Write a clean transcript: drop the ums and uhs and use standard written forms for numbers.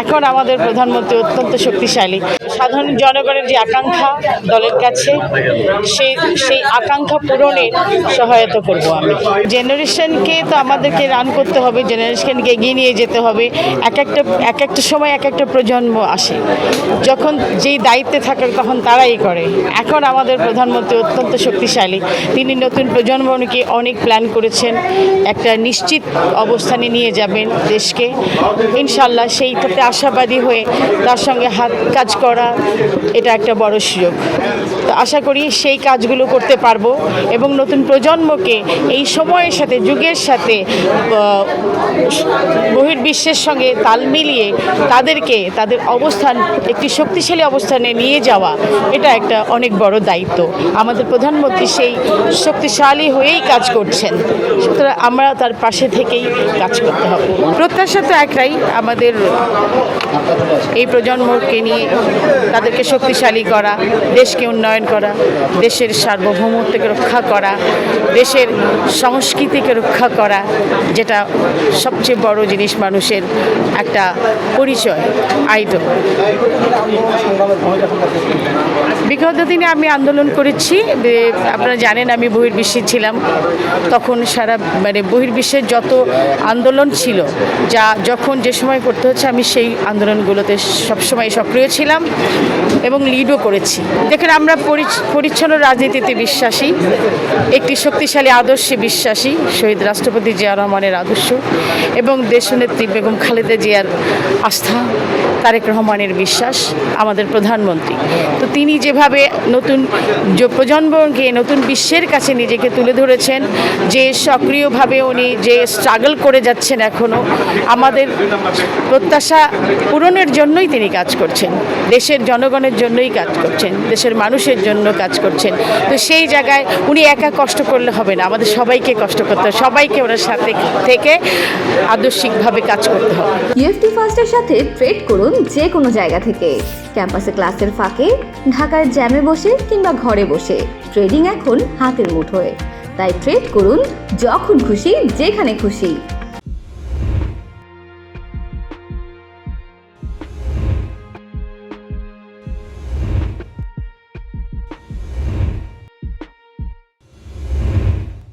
এখন আমাদের প্রধানমন্ত্রী অত্যন্ত শক্তিশালী। সাধারণ জনগণের যে আকাঙ্ক্ষা দলের কাছে, সেই আকাঙ্ক্ষা পূরণের সহায়তা করব আমি। জেনারেশনকে তো আমাদেরকে রান করতে হবে, জেনারেশনকে এগিয়ে নিয়ে যেতে হবে। এক একটা সময় এক একটা প্রজন্ম আসে, যখন যেই দায়িত্বে থাকে তখন তারাই করে। এখন আমাদের প্রধানমন্ত্রী অত্যন্ত শক্তিশালী। তিনি নতুন প্রজন্মকে অনেক প্ল্যান করেছেন, একটা নিশ্চিত অবস্থানে নিয়ে যাবেন দেশকে। ইনশাল্লাহ সেইটাতে আশাবাদী হয়ে তার সঙ্গে হাত কাজ করা, এটা একটা বড় সুযোগ। তো আশা করি সেই কাজগুলো করতে পারবো এবং নতুন প্রজন্মকে এই সময়ের সাথে, যুগের সাথে, বহির্বিশ্বের সঙ্গে তাল মিলিয়ে তাদেরকে তাদের অবস্থান একটি শক্তিশালী অবস্থানে নিয়ে যাওয়া, এটা একটা অনেক বড় দায়িত্ব। আমাদের প্রধানমন্ত্রী সেই শক্তিশালী হয়েই কাজ করছেন, সুতরাং আমরা তার পাশে থেকেই কাজ করতে হবে। প্রত্যাশা তো একটাই, আমাদের এই প্রজন্মকে নিয়ে তাদেরকে শক্তিশালী করা, দেশকে উন্নয়ন করা, দেশের সার্বভৌমত্বকে রক্ষা করা, দেশের সংস্কৃতিকে রক্ষা করা, যেটা সবচেয়ে বড় জিনিস, মানুষের একটা পরিচয়, আইডল। বিগত দিনে আমি আন্দোলন করেছি, আপনারা জানেন আমি বহির্বিশ্বে ছিলাম। তখন সারা বহির্বিশ্বের যত আন্দোলন ছিল, যখন যে সময় করতে হচ্ছে, আমি সেই আন্দোলনগুলোতে সবসময় সক্রিয় ছিলাম এবং লিডও করেছি। দেখেন, আমরা পরিচ্ছন্ন রাজনীতিতে বিশ্বাসী, একটি শক্তিশালী আদর্শে বিশ্বাসী, শহীদ রাষ্ট্রপতি জিয়া রহমানের আদর্শ এবং দেশনেত্রী বেগম খালেদা জিয়ার আস্থা, তারেক রহমানের বিশ্বাস, আমাদের প্রধানমন্ত্রী। তো তিনি যেভাবে নতুন প্রজন্মকে নতুন বিশ্বের কাছে নিজেকে তুলে ধরেছেন, যে সক্রিয়ভাবে উনি যে স্ট্রাগল করে যাচ্ছেন, এখনও আমাদের প্রত্যাশা পূরণের জন্যই তিনি কাজ করছেন, দেশের জনগণের জন্যই কাজ করছেন, দেশের মানুষের জন্য কাজ করছেন। তো সেই জায়গায় উনি একা কষ্ট করলে হবে না, আমাদের সবাইকে কষ্ট করতে হবে, সবাইকে ওনার সাথে থেকে আদর্শিকভাবে কাজ করতে হবে। ইউএফটি ফার্স্টের সাথে ট্রেড করুন যে কোনো জায়গা থেকে, ক্যাম্পাসে ক্লাসের ফাঁকে, ঢাকার জ্যামে বসে কিংবা ঘরে বসে। ট্রেডিং এখন হাতের মুঠোয়, তাই ট্রেড করুন যখন খুশি, যেখানে খুশি।